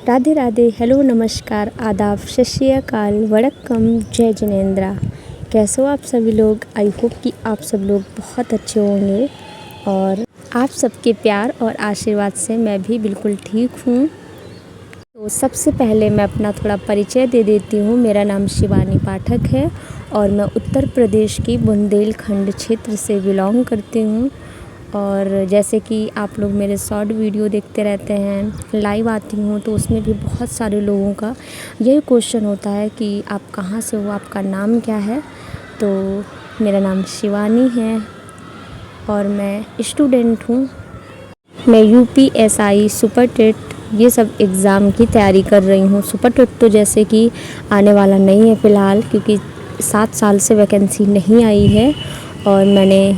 Radhe Radhe, hello, नमस्कार, आदाब, सत श्री अकाल, वड़क्कम, जय जिनेंद्रा। कैसे हो आप सभी लोग। आई होप कि आप सब लोग बहुत अच्छे होंगे और आप सबके प्यार और आशीर्वाद से मैं भी बिल्कुल ठीक हूँ। तो सबसे पहले मैं अपना थोड़ा परिचय दे देती हूँ। मेरा नाम शिवानी पाठक है और मैं उत्तर प्रदेश की बुंदेलखंड क्षेत्र से बिलोंग करती हूँ। और जैसे कि आप लोग मेरे शॉर्ट वीडियो देखते रहते हैं, लाइव आती हूँ, तो उसमें भी बहुत सारे लोगों का यही क्वेश्चन होता है कि आप कहाँ से हो, आपका नाम क्या है। तो मेरा नाम शिवानी है और मैं स्टूडेंट हूँ। मैं यूपीएसआई, सुपर टेट ये सब एग्ज़ाम की तैयारी कर रही हूँ। सुपर टेट तो जैसे कि आने वाला नहीं है फ़िलहाल, क्योंकि 7 साल से वैकेंसी नहीं आई है और मैंने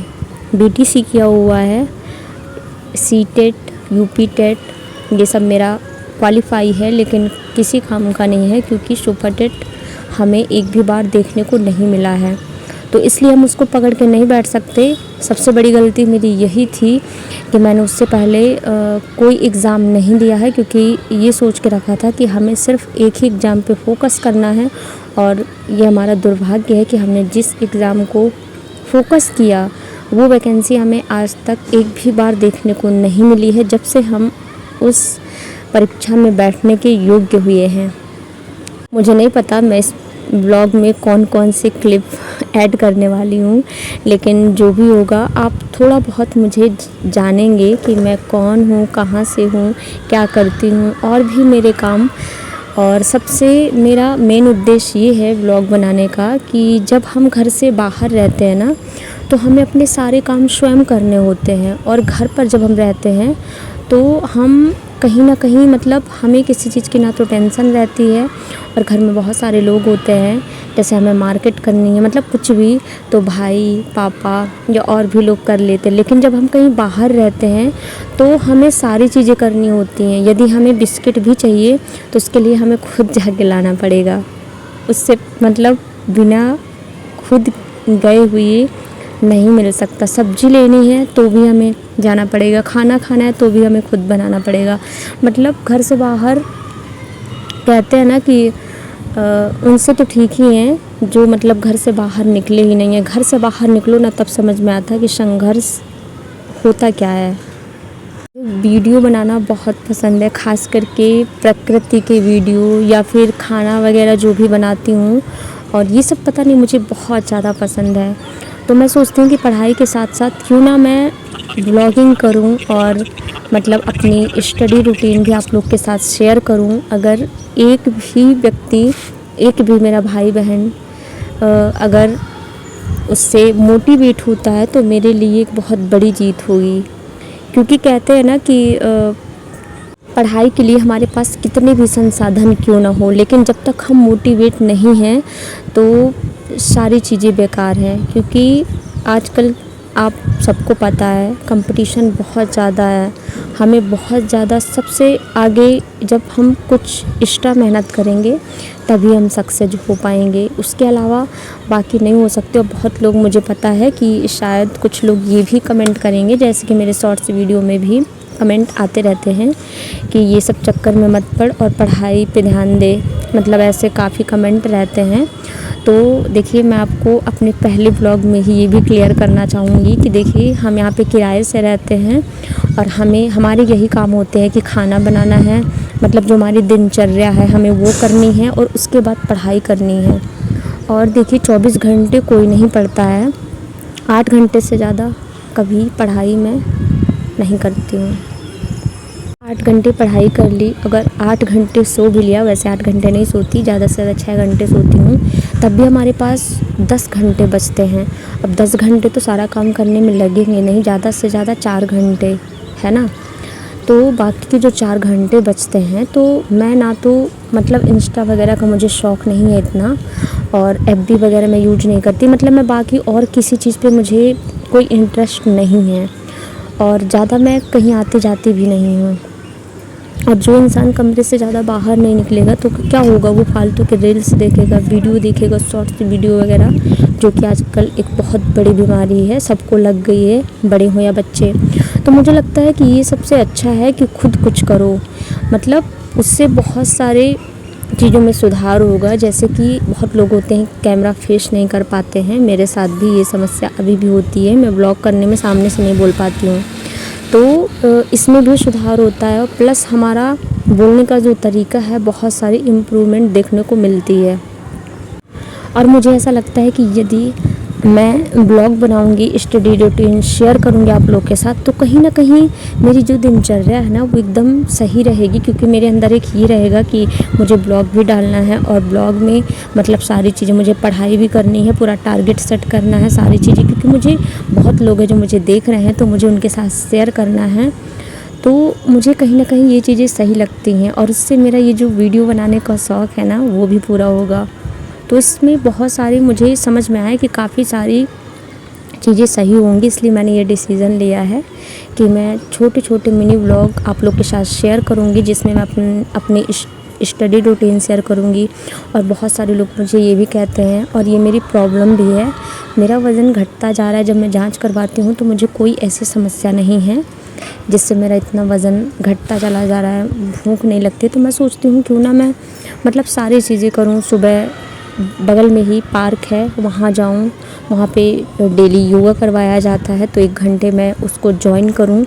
बीटीसी किया हुआ है। सीटेट, यूपी टेट ये सब मेरा क्वालिफाई है, लेकिन किसी काम का नहीं है क्योंकि सुपर टेट हमें एक भी बार देखने को नहीं मिला है, तो इसलिए हम उसको पकड़ के नहीं बैठ सकते। सबसे बड़ी गलती मेरी यही थी कि मैंने उससे पहले कोई एग्ज़ाम नहीं दिया है, क्योंकि ये सोच के रखा था कि हमें सिर्फ एक ही एग्ज़ाम पे फोकस करना है। और ये हमारा दुर्भाग्य है कि हमने जिस एग्ज़ाम को फोकस किया वो वैकेंसी हमें आज तक एक भी बार देखने को नहीं मिली है, जब से हम उस परीक्षा में बैठने के योग्य हुए हैं। मुझे नहीं पता मैं इस ब्लॉग में कौन कौन से क्लिप ऐड करने वाली हूँ, लेकिन जो भी होगा आप थोड़ा बहुत मुझे जानेंगे कि मैं कौन हूँ, कहाँ से हूँ, क्या करती हूँ और भी मेरे काम। और सबसे मेरा मेन उद्देश्य ये है ब्लॉग बनाने का कि जब हम घर से बाहर रहते हैं ना, तो हमें अपने सारे काम स्वयं करने होते हैं, और घर पर जब हम रहते हैं तो हम कहीं ना कहीं मतलब हमें किसी चीज़ की ना तो टेंशन रहती है, और घर में बहुत सारे लोग होते हैं, जैसे हमें मार्केट करनी है, मतलब कुछ भी तो भाई, पापा या और भी लोग कर लेते हैं। लेकिन जब हम कहीं बाहर रहते हैं तो हमें सारी चीज़ें करनी होती हैं। यदि हमें बिस्किट भी चाहिए तो उसके लिए हमें खुद जाके लाना पड़ेगा, उससे मतलब बिना खुद गए हुए नहीं मिल सकता। सब्जी लेनी है तो भी हमें जाना पड़ेगा, खाना खाना है तो भी हमें खुद बनाना पड़ेगा। मतलब घर से बाहर कहते हैं ना कि उनसे तो ठीक ही हैं जो मतलब घर से बाहर निकले ही नहीं है। घर से बाहर निकलो ना, तब समझ में आता है कि संघर्ष होता क्या है। वीडियो बनाना बहुत पसंद है, खास करके प्रकृति के वीडियो या फिर खाना वगैरह जो भी बनाती हूँ, और ये सब पता नहीं मुझे बहुत ज़्यादा पसंद है। तो मैं सोचती हूँ कि पढ़ाई के साथ साथ क्यों ना मैं ब्लॉगिंग करूँ और मतलब अपनी स्टडी रूटीन भी आप लोग के साथ शेयर करूँ। अगर एक भी व्यक्ति, एक भी मेरा भाई बहन अगर उससे मोटिवेट होता है तो मेरे लिए एक बहुत बड़ी जीत होगी। क्योंकि कहते हैं ना कि पढ़ाई के लिए हमारे पास कितने भी संसाधन क्यों ना हो, लेकिन जब तक हम मोटिवेट नहीं हैं तो सारी चीज़ें बेकार हैं। क्योंकि आजकल आप सबको पता है कंपटीशन बहुत ज़्यादा है, हमें बहुत ज़्यादा सबसे आगे जब हम कुछ एक्स्ट्रा मेहनत करेंगे तभी हम सक्सेस हो पाएंगे, उसके अलावा बाकी नहीं हो सकते। और बहुत लोग, मुझे पता है कि शायद कुछ लोग ये भी कमेंट करेंगे, जैसे कि मेरे शॉर्ट्स वीडियो में भी कमेंट आते रहते हैं कि ये सब चक्कर में मत पड़ और पढ़ाई पे ध्यान दे, मतलब ऐसे काफ़ी कमेंट रहते हैं। तो देखिए, मैं आपको अपने पहले ब्लॉग में ही ये भी क्लियर करना चाहूँगी कि देखिए, हम यहाँ पे किराए से रहते हैं और हमारे यही काम होते हैं कि खाना बनाना है, मतलब जो हमारी दिनचर्या है हमें वो करनी है और उसके बाद पढ़ाई करनी है। और देखिए, 24 घंटे कोई नहीं पढ़ता है, 8 घंटे से ज़्यादा कभी पढ़ाई में नहीं करती हूँ। 8 घंटे पढ़ाई कर ली, अगर 8 घंटे सो भी लिया, वैसे 8 घंटे नहीं सोती, ज़्यादा से ज़्यादा 6 घंटे सोती हूँ, तब भी हमारे पास 10 घंटे बचते हैं। अब 10 घंटे तो सारा काम करने में लगेंगे नहीं, ज़्यादा से ज़्यादा 4 घंटे है ना। तो बाकी के जो 4 घंटे बचते हैं, तो मैं ना तो मतलब इंस्टा वगैरह का मुझे शौक़ नहीं है इतना, और एफबी वगैरह मैं यूज नहीं करती, मतलब मैं बाकी और किसी चीज़ पे मुझे कोई इंटरेस्ट नहीं है, और ज़्यादा मैं कहीं आती जाती भी नहीं हूँ। और जो इंसान कमरे से ज़्यादा बाहर नहीं निकलेगा तो क्या होगा, वो फालतू के रील्स देखेगा, वीडियो देखेगा, शॉर्ट्स वीडियो वगैरह, जो कि आजकल एक बहुत बड़ी बीमारी है, सबको लग गई है, बड़े हो या बच्चे। तो मुझे लगता है कि ये सबसे अच्छा है कि खुद कुछ करो, मतलब उससे बहुत सारे चीज़ों में सुधार होगा। जैसे कि बहुत लोग होते हैं कैमरा फेस नहीं कर पाते हैं, मेरे साथ भी ये समस्या अभी भी होती है, मैं ब्लॉग करने में सामने से नहीं बोल पाती हूँ। तो इसमें भी सुधार होता है और प्लस हमारा बोलने का जो तरीका है बहुत सारी इम्प्रूवमेंट देखने को मिलती है। और मुझे ऐसा लगता है कि यदि मैं ब्लॉग बनाऊंगी, स्टडी रूटीन शेयर करूंगी आप लोग के साथ, तो कहीं ना कहीं मेरी जो दिनचर्या है ना वो एकदम सही रहेगी, क्योंकि मेरे अंदर एक ये रहेगा कि मुझे ब्लॉग भी डालना है और ब्लॉग में मतलब सारी चीज़ें, मुझे पढ़ाई भी करनी है, पूरा टारगेट सेट करना है, सारी चीज़ें, क्योंकि मुझे बहुत लोग हैं जो मुझे देख रहे हैं तो मुझे उनके साथ शेयर करना है। तो मुझे कहीं ना कहीं ये चीज़ें सही लगती हैं और इससे मेरा ये जो वीडियो बनाने का शौक़ है ना वो भी पूरा होगा। तो इसमें बहुत सारी मुझे समझ में आया कि काफ़ी सारी चीज़ें सही होंगी, इसलिए मैंने ये डिसीज़न लिया है कि मैं छोटे छोटे मिनी व्लॉग आप लोग के साथ शेयर करूँगी, जिसमें मैं अपनी स्टडी रूटीन शेयर करूँगी। और बहुत सारे लोग मुझे ये भी कहते हैं, और ये मेरी प्रॉब्लम भी है, मेरा वज़न घटता जा रहा है। जब मैं जांच करवाती हूँ तो मुझे कोई ऐसी समस्या नहीं है जिससे मेरा इतना वज़न घटता चला जा रहा है, भूख नहीं लगती। तो मैं सोचती हूँ क्यों ना मैं मतलब सारी चीज़ें करूँ। सुबह बगल में ही पार्क है, वहाँ जाऊँ, वहाँ पे डेली योगा करवाया जाता है, तो 1 घंटे मैं उसको जॉइन करूँ,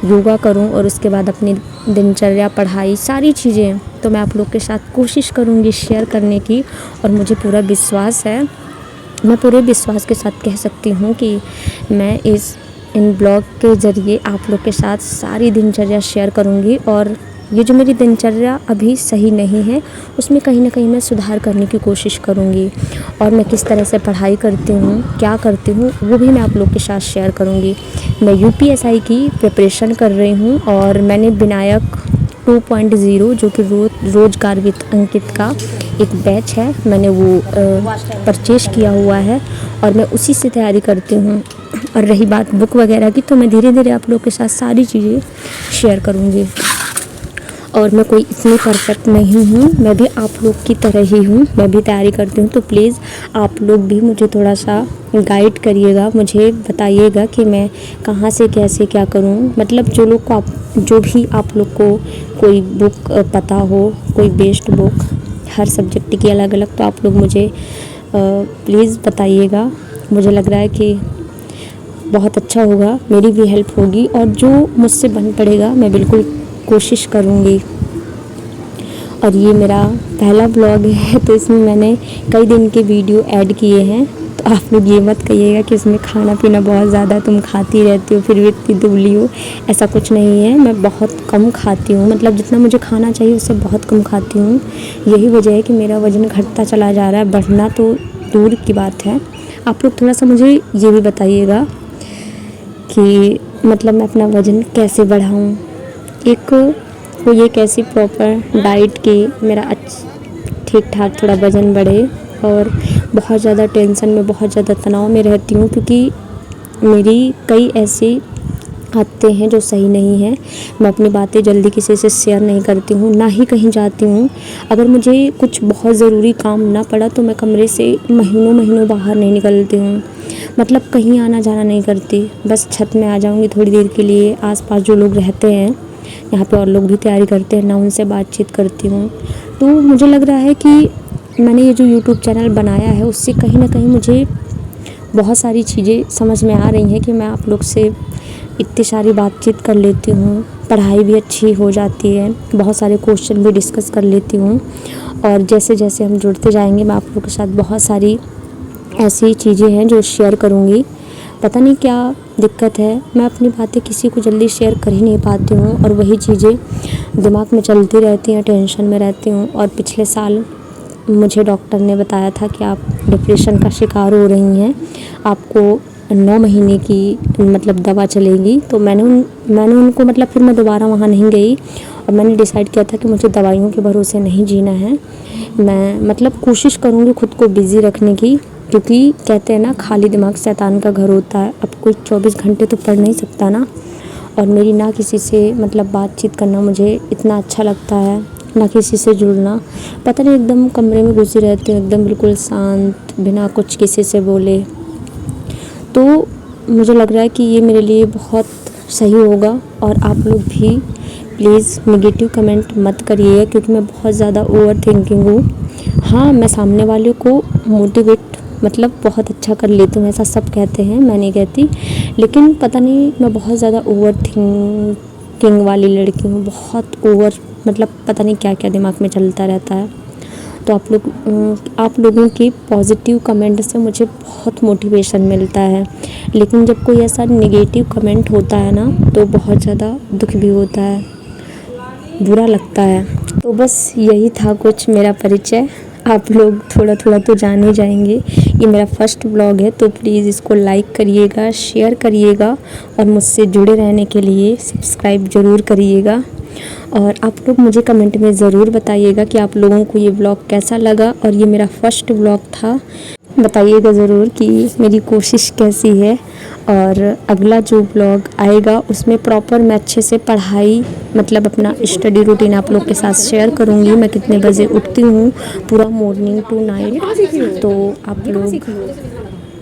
योगा करूँ और उसके बाद अपनी दिनचर्या, पढ़ाई, सारी चीज़ें तो मैं आप लोग के साथ कोशिश करूँगी शेयर करने की। और मुझे पूरा विश्वास है, मैं पूरे विश्वास के साथ कह सकती हूँ कि मैं इन ब्लॉग के ज़रिए आप लोग के साथ सारी दिनचर्या शेयर करूँगी। और ये जो मेरी दिनचर्या अभी सही नहीं है उसमें कहीं ना कहीं मैं सुधार करने की कोशिश करूँगी। और मैं किस तरह से पढ़ाई करती हूँ, क्या करती हूँ, वो भी मैं आप लोग के साथ शेयर करूँगी। मैं यूपीएसआई की प्रिपरेशन कर रही हूँ और मैंने विनायक 2.0 जो कि रोजगार विद अंकित का एक बैच है, मैंने वो परचेज किया हुआ है और मैं उसी से तैयारी करती हूँ। और रही बात बुक वगैरह की, तो मैं धीरे धीरे आप लोग के साथ सारी चीज़ें शेयर करूँगी। और मैं कोई इतनी परफेक्ट नहीं हूँ, मैं भी आप लोग की तरह ही हूँ, मैं भी तैयारी करती हूँ। तो प्लीज़ आप लोग भी मुझे थोड़ा सा गाइड करिएगा, मुझे बताइएगा कि मैं कहाँ से कैसे क्या करूँ। मतलब जो भी आप लोग को कोई बुक पता हो, कोई बेस्ट बुक हर सब्जेक्ट की अलग अलग, तो आप लोग मुझे प्लीज़ बताइएगा। मुझे लग रहा है कि बहुत अच्छा होगा, मेरी भी हेल्प होगी और जो मुझसे बन पड़ेगा मैं बिल्कुल कोशिश करूँगी। और ये मेरा पहला ब्लॉग है तो इसमें मैंने कई दिन के वीडियो ऐड किए हैं, तो आप लोग ये मत कहिएगा कि इसमें खाना पीना बहुत ज़्यादा तुम खाती रहती हो फिर भी इतनी दुबली हो, ऐसा कुछ नहीं है। मैं बहुत कम खाती हूँ, मतलब जितना मुझे खाना चाहिए उससे बहुत कम खाती हूँ। यही वजह है कि मेरा वज़न घटता चला जा रहा है, बढ़ना तो दूर की बात है। आप लोग थोड़ा सा मुझे ये भी बताइएगा कि मतलब मैं अपना वज़न कैसे बढ़ाऊँ, कोई एक ऐसी प्रॉपर डाइट की मेरा ठीक ठाक थोड़ा वज़न बढ़े। और बहुत ज़्यादा टेंशन में, बहुत ज़्यादा तनाव में रहती हूँ, क्योंकि मेरी कई ऐसी आदतें हैं जो सही नहीं है। मैं अपनी बातें जल्दी किसी से शेयर नहीं करती हूँ, ना ही कहीं जाती हूँ। अगर मुझे कुछ बहुत ज़रूरी काम ना पड़ा तो मैं कमरे से महीनों महीनों बाहर नहीं निकलती हूँ, मतलब कहीं आना जाना नहीं करती। बस छत में आ जाऊँगी थोड़ी देर के लिए, आसपास जो लोग रहते हैं, यहाँ पे और लोग भी तैयारी करते हैं ना, उनसे बातचीत करती हूँ। तो मुझे लग रहा है कि मैंने ये जो यूट्यूब चैनल बनाया है उससे कहीं ना कहीं मुझे बहुत सारी चीज़ें समझ में आ रही हैं कि मैं आप लोग से इतनी सारी बातचीत कर लेती हूँ, पढ़ाई भी अच्छी हो जाती है, बहुत सारे क्वेश्चन भी डिस्कस कर लेती हूँ। और जैसे जैसे हम जुड़ते जाएंगे मैं आप लोग के साथ बहुत सारी ऐसी चीज़ें हैं जो शेयर करूँगी। पता नहीं क्या दिक्कत है, मैं अपनी बातें किसी को जल्दी शेयर कर ही नहीं पाती हूँ और वही चीज़ें दिमाग में चलती रहती हैं, टेंशन में रहती हूँ। और पिछले साल मुझे डॉक्टर ने बताया था कि आप डिप्रेशन का शिकार हो रही हैं, आपको 9 महीने की मतलब दवा चलेगी। तो मैंने उनको मतलब फिर मैं दोबारा वहाँ नहीं गई और मैंने डिसाइड किया था कि मुझे दवाइयों के भरोसे नहीं जीना है। मैं मतलब कोशिश करूँगी खुद को बिज़ी रखने की, क्योंकि कहते हैं ना खाली दिमाग शैतान का घर होता है। अब कोई 24 घंटे तो पढ़ नहीं सकता ना। और मेरी ना किसी से मतलब बातचीत करना मुझे इतना अच्छा लगता है, ना किसी से जुड़ना। पता नहीं एकदम कमरे में घुसी रहती हूँ, एकदम बिल्कुल शांत, बिना कुछ किसी से बोले। तो मुझे लग रहा है कि ये मेरे लिए बहुत सही होगा और आप लोग भी प्लीज़ नेगेटिव कमेंट मत करिएगा, क्योंकि मैं बहुत ज़्यादा ओवर थिंकिंग हूँ। हाँ, मैं सामने वाले को मोटिवेट मतलब बहुत अच्छा कर लेती हूँ, ऐसा सब कहते हैं, मैं नहीं कहती। लेकिन पता नहीं, मैं बहुत ज़्यादा ओवर थिंकिंग वाली लड़की हूँ, बहुत ओवर, मतलब पता नहीं क्या क्या दिमाग में चलता रहता है। तो आप लोगों की पॉज़िटिव कमेंट से मुझे बहुत मोटिवेशन मिलता है। लेकिन जब कोई ऐसा नेगेटिव कमेंट होता है ना, तो बहुत ज़्यादा दुख भी होता है, बुरा लगता है। तो बस यही था कुछ मेरा परिचय। आप लोग थोड़ा थोड़ा तो जान ही जाएंगे। ये मेरा फर्स्ट व्लॉग है, तो प्लीज़ इसको लाइक करिएगा, शेयर करिएगा और मुझसे जुड़े रहने के लिए सब्सक्राइब ज़रूर करिएगा। और आप लोग मुझे कमेंट में ज़रूर बताइएगा कि आप लोगों को ये व्लॉग कैसा लगा, और ये मेरा फर्स्ट व्लॉग था। बताइएगा ज़रूर कि मेरी कोशिश कैसी है। और अगला जो व्लॉग आएगा उसमें प्रॉपर मैं अच्छे से पढ़ाई, मतलब अपना स्टडी रूटीन आप लोग के साथ शेयर करूँगी। मैं कितने बजे उठती हूँ, पूरा मॉर्निंग टू नाइट। तो आप लोग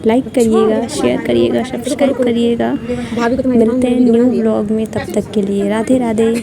लाइक करिएगा, शेयर करिएगा, सब्सक्राइब करिएगा। मिलते हैं न्यू व्लॉग में, तब तक के लिए राधे राधे।